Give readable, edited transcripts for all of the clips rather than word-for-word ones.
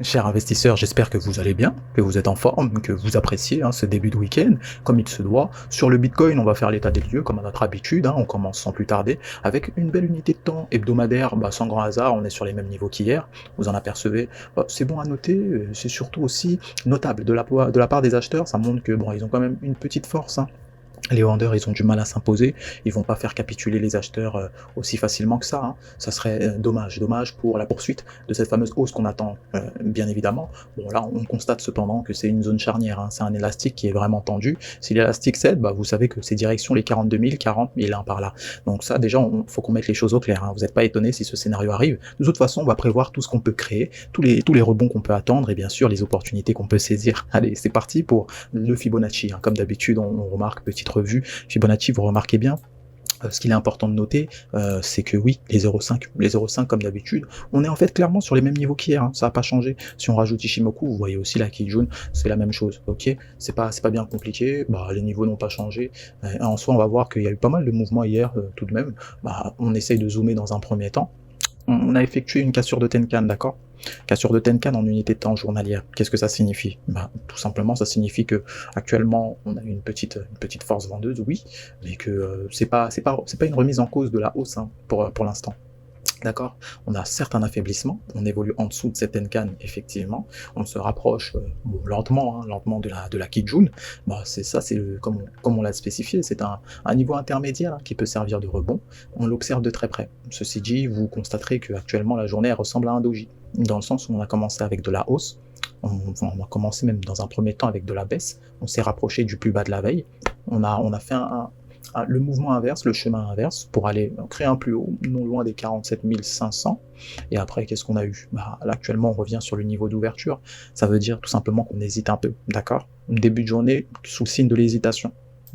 Chers investisseurs, j'espère que vous allez bien, que vous êtes en forme, que vous appréciez ce début de week-end comme il se doit. Sur le Bitcoin, on va faire l'état des lieux comme à notre habitude. On commence sans plus tarder avec une belle unité de temps hebdomadaire. Sans grand hasard, on est sur les mêmes niveaux qu'hier. Vous en apercevez. C'est bon à noter. C'est surtout aussi notable de la part des acheteurs. Ça montre que ils ont quand même une petite force. Les vendeurs, ils ont du mal à s'imposer, ils vont pas faire capituler les acheteurs aussi facilement que ça. Ça serait dommage pour la poursuite de cette fameuse hausse qu'on attend, bien évidemment. Bon, là, on constate cependant que c'est une zone charnière, c'est un élastique qui est vraiment tendu. Si l'élastique cède, vous savez que c'est direction les 42 000, 40 000, par là. Donc ça, déjà, faut qu'on mette les choses au clair. Vous n'êtes pas étonnés si ce scénario arrive. De toute façon, on va prévoir tout ce qu'on peut créer, tous les rebonds qu'on peut attendre et bien sûr les opportunités qu'on peut saisir. Allez, c'est parti pour le Fibonacci. Comme d'habitude, on remarque petite revue Fibonacci, vous remarquez bien. Ce qu'il est important de noter, c'est que oui, les 0,5 comme d'habitude, on est en fait clairement sur les mêmes niveaux qu'hier, ça n'a pas changé. Si on rajoute Ishimoku, vous voyez aussi la Kijun, c'est la même chose, ok. C'est pas bien compliqué, les niveaux n'ont pas changé. En soi, on va voir qu'il y a eu pas mal de mouvements hier, tout de même. On essaye de zoomer dans un premier temps. On a effectué une cassure de Tenkan, d'accord? Cassure de Tenkan en unité de temps journalière. Qu'est-ce que ça signifie? Tout simplement, ça signifie que actuellement, on a une petite force vendeuse, oui, mais que c'est pas une remise en cause de la hausse pour l'instant. D'accord? On a certes un affaiblissement, on évolue en dessous de cette Tenkan, effectivement, on se rapproche lentement de la Kijun. C'est ça, comme on l'a spécifié, c'est un niveau intermédiaire qui peut servir de rebond. On l'observe de très près. Ceci dit, vous constaterez qu'actuellement la journée elle ressemble à un doji, dans le sens où on a commencé avec de la hausse, on a commencé même dans un premier temps avec de la baisse, on s'est rapproché du plus bas de la veille, on a fait le mouvement inverse, le chemin inverse, pour aller créer un plus haut, non loin des 47 500. Et après, qu'est-ce qu'on a eu? Là, actuellement, on revient sur le niveau d'ouverture. Ça veut dire tout simplement qu'on hésite un peu, d'accord? Début de journée, sous le signe de l'hésitation.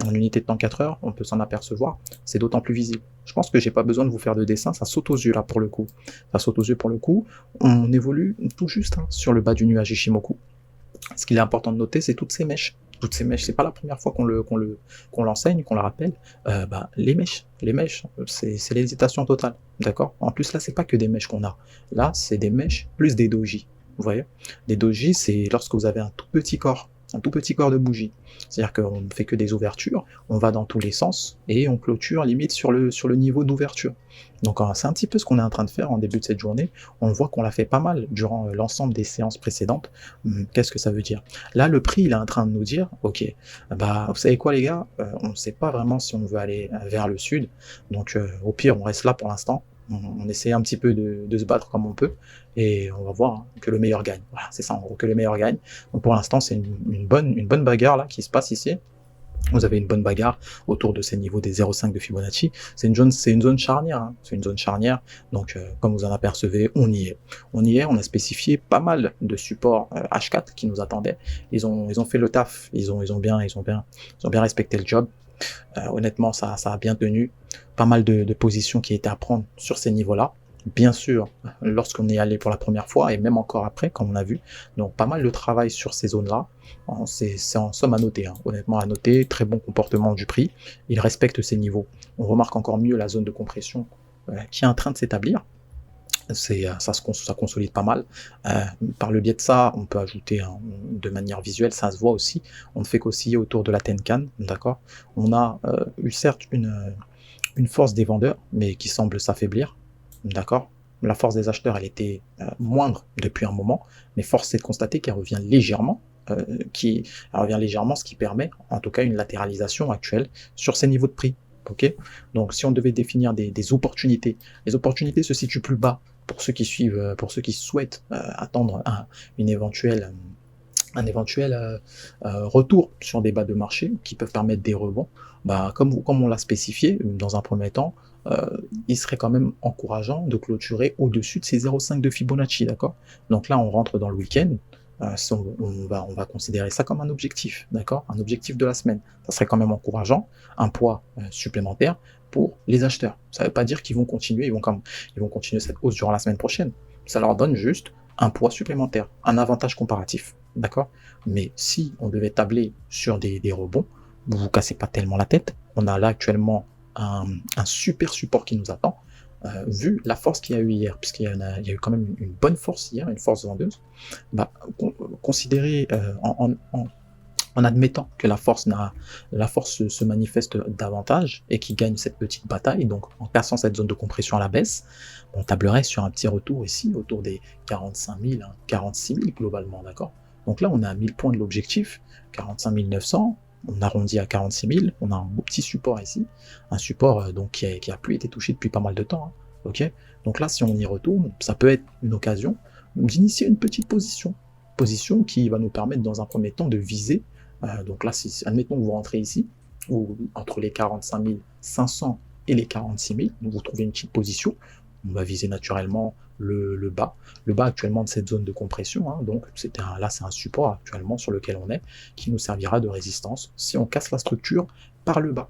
En unité de temps 4 heures, on peut s'en apercevoir, c'est d'autant plus visible. Je pense que j'ai pas besoin de vous faire de dessin, ça saute aux yeux là pour le coup. Ça saute aux yeux pour le coup. On évolue tout juste sur le bas du nuage Ishimoku. Ce qu'il est important de noter, c'est toutes ces mèches. Toutes ces mèches, c'est pas la première fois qu'on l'enseigne, qu'on la rappelle. Les mèches, c'est l'hésitation totale, d'accord. En plus là, c'est pas que des mèches qu'on a. Là, c'est des mèches plus des dojis. Vous voyez, des dojis, c'est lorsque vous avez un tout petit corps de bougie. C'est-à-dire qu'on ne fait que des ouvertures, on va dans tous les sens et on clôture limite sur le niveau d'ouverture. Donc c'est un petit peu ce qu'on est en train de faire en début de cette journée. On voit qu'on l'a fait pas mal durant l'ensemble des séances précédentes. Qu'est-ce que ça veut dire? Là, le prix, il est en train de nous dire, ok, vous savez quoi les gars, on ne sait pas vraiment si on veut aller vers le sud. Donc au pire, on reste là pour l'instant. On essaie un petit peu de se battre comme on peut et on va voir que le meilleur gagne. Voilà, c'est ça en gros, que le meilleur gagne. Donc pour l'instant, c'est une bonne bagarre là qui se passe ici. Vous avez une bonne bagarre autour de ces niveaux des 0,5 de Fibonacci. C'est une zone charnière. C'est une zone charnière. Donc, comme vous en apercevez, on y est. On a spécifié pas mal de supports H4 qui nous attendaient. Ils ont fait le taf. Ils ont bien respecté le job. Honnêtement, ça a bien tenu. Pas mal de positions qui étaient à prendre sur ces niveaux-là. Bien sûr, lorsqu'on est allé pour la première fois, et même encore après, comme on a vu. Donc, pas mal de travail sur ces zones-là. C'est en somme à noter, honnêtement à noter. Très bon comportement du prix. Il respecte ces niveaux. On remarque encore mieux la zone de compression qui est en train de s'établir. Ça consolide pas mal. Par le biais de ça, on peut ajouter de manière visuelle, ça se voit aussi. On ne fait qu'osciller autour de la Tenkan, d'accord. On a eu certes une force des vendeurs, mais qui semble s'affaiblir, d'accord. La force des acheteurs, elle était moindre depuis un moment, mais force est de constater qu'elle revient légèrement. Ce qui permet, en tout cas, une latéralisation actuelle sur ces niveaux de prix. Ok. Donc, si on devait définir des opportunités, les opportunités se situent plus bas pour ceux qui suivent, pour ceux qui souhaitent attendre un éventuel retour sur des bas de marché qui peuvent permettre des rebonds. Comme on l'a spécifié dans un premier temps, il serait quand même encourageant de clôturer au-dessus de ces 0,5 de Fibonacci, d'accord. Donc là, on rentre dans le week-end. On va considérer ça comme un objectif, d'accord, un objectif de la semaine. Ça serait quand même encourageant, un poids supplémentaire pour les acheteurs. Ça ne veut pas dire qu'ils vont continuer, ils vont continuer cette hausse durant la semaine prochaine. Ça leur donne juste un poids supplémentaire, un avantage comparatif, d'accord. Mais si on devait tabler sur des rebonds, vous cassez pas tellement la tête. On a là actuellement un super support qui nous attend. vu la force qu'il y a eu hier, puisqu'il y a eu quand même une bonne force hier, une force vendeuse, bah, considérer en admettant que la force se manifeste davantage et qu'il gagne cette petite bataille, donc en cassant cette zone de compression à la baisse, on tablerait sur un petit retour ici, autour des 45 000, 46 000 globalement, d'accord. Donc là, on est à 1000 points de l'objectif, 45 900, on arrondit à 46 000, on a un beau petit support ici, un support donc qui a plus été touché depuis pas mal de temps, hein, ok. Donc là, si on y retourne, ça peut être une occasion d'initier une petite position qui va nous permettre dans un premier temps de viser. Donc là, si, admettons que vous rentrez ici, ou entre les 45 500 et les 46 000, donc vous trouvez une petite position, on va viser naturellement le bas. Le bas actuellement de cette zone de compression, hein, donc là c'est un support actuellement sur lequel on est, qui nous servira de résistance si on casse la structure par le bas.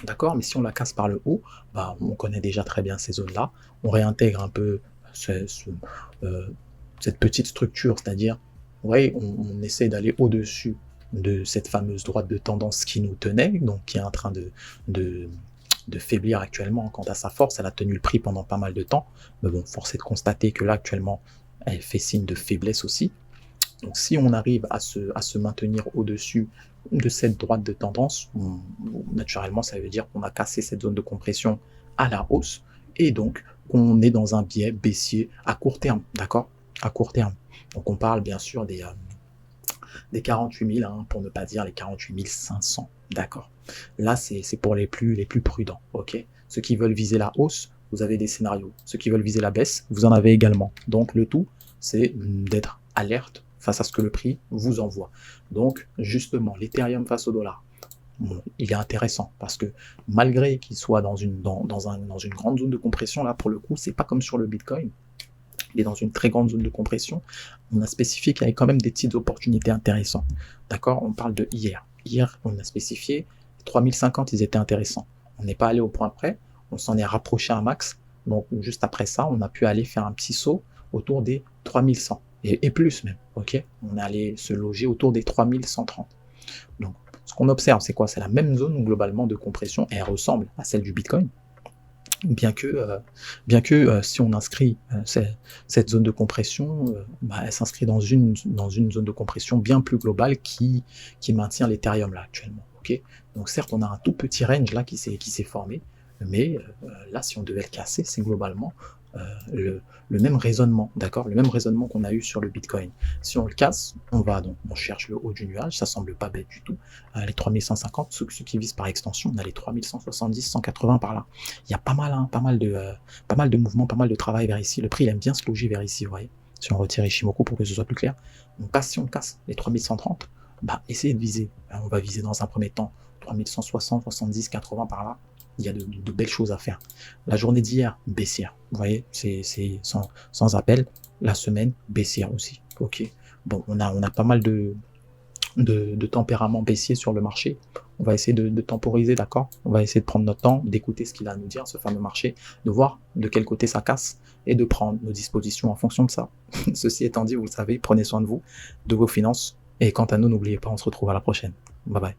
D'accord, mais si on la casse par le haut, bah, on connaît déjà très bien ces zones-là, on réintègre un peu cette petite structure, c'est-à-dire, ouais, on essaie d'aller au-dessus de cette fameuse droite de tendance qui nous tenait, donc qui est en train de faiblir actuellement quant à sa force. Elle a tenu le prix pendant pas mal de temps, mais bon, force est de constater que là actuellement elle fait signe de faiblesse aussi. Donc si on arrive à se maintenir au-dessus de cette droite de tendance, naturellement ça veut dire qu'on a cassé cette zone de compression à la hausse, et donc qu'on est dans un biais baissier à court terme, d'accord, à court terme. Donc on parle bien sûr des 48 000, hein, pour ne pas dire les 48 500, d'accord. Là, c'est pour les plus prudents, ok. Ceux qui veulent viser la hausse, vous avez des scénarios. Ceux qui veulent viser la baisse, vous en avez également. Donc le tout, c'est d'être alerte face à ce que le prix vous envoie. Donc justement, l'Ethereum face au dollar, bon, il est intéressant parce que malgré qu'il soit dans une grande zone de compression, là pour le coup, c'est pas comme sur le Bitcoin. Il est dans une très grande zone de compression. On a spécifié qu'il y avait quand même des petites opportunités intéressantes. D'accord, on parle de hier. Hier, on a spécifié 3050, ils étaient intéressants. On n'est pas allé au point près, on s'en est rapproché un max. Donc, juste après ça, on a pu aller faire un petit saut autour des 3100. Et plus même, ok. On est allé se loger autour des 3130. Donc, ce qu'on observe, c'est quoi? C'est la même zone globalement de compression, et elle ressemble à celle du Bitcoin. Bien que si on inscrit cette zone de compression, bah, elle s'inscrit dans une zone de compression bien plus globale qui maintient l'Ethereum là actuellement. Okay, donc certes, on a un tout petit range là qui s'est formé, mais là, si on devait le casser, c'est globalement le même raisonnement, d'accord, le même raisonnement qu'on a eu sur le Bitcoin. Si on le casse, on cherche le haut du nuage, ça semble pas bête du tout. Les 3150, ceux qui visent par extension, on a les 3170, 180 par là. Il y a pas mal, hein, pas mal de mouvements, pas mal de travail vers ici. Le prix, il aime bien se loger vers ici, vous voyez. Si on retire Ishimoku pour que ce soit plus clair, si on casse les 3130, bah, essayez de viser. On va viser dans un premier temps 3160, 70, 80 par là. Il y a de belles choses à faire. La journée d'hier, baissière. Vous voyez, c'est sans appel. La semaine, baissière aussi. Ok. Bon, on a pas mal de tempérament baissier sur le marché. On va essayer de temporiser, d'accord. On va essayer de prendre notre temps, d'écouter ce qu'il a à nous dire, ce fameux marché, de voir de quel côté ça casse et de prendre nos dispositions en fonction de ça. Ceci étant dit, vous le savez, prenez soin de vous, de vos finances. Et quant à nous, n'oubliez pas, on se retrouve à la prochaine. Bye bye.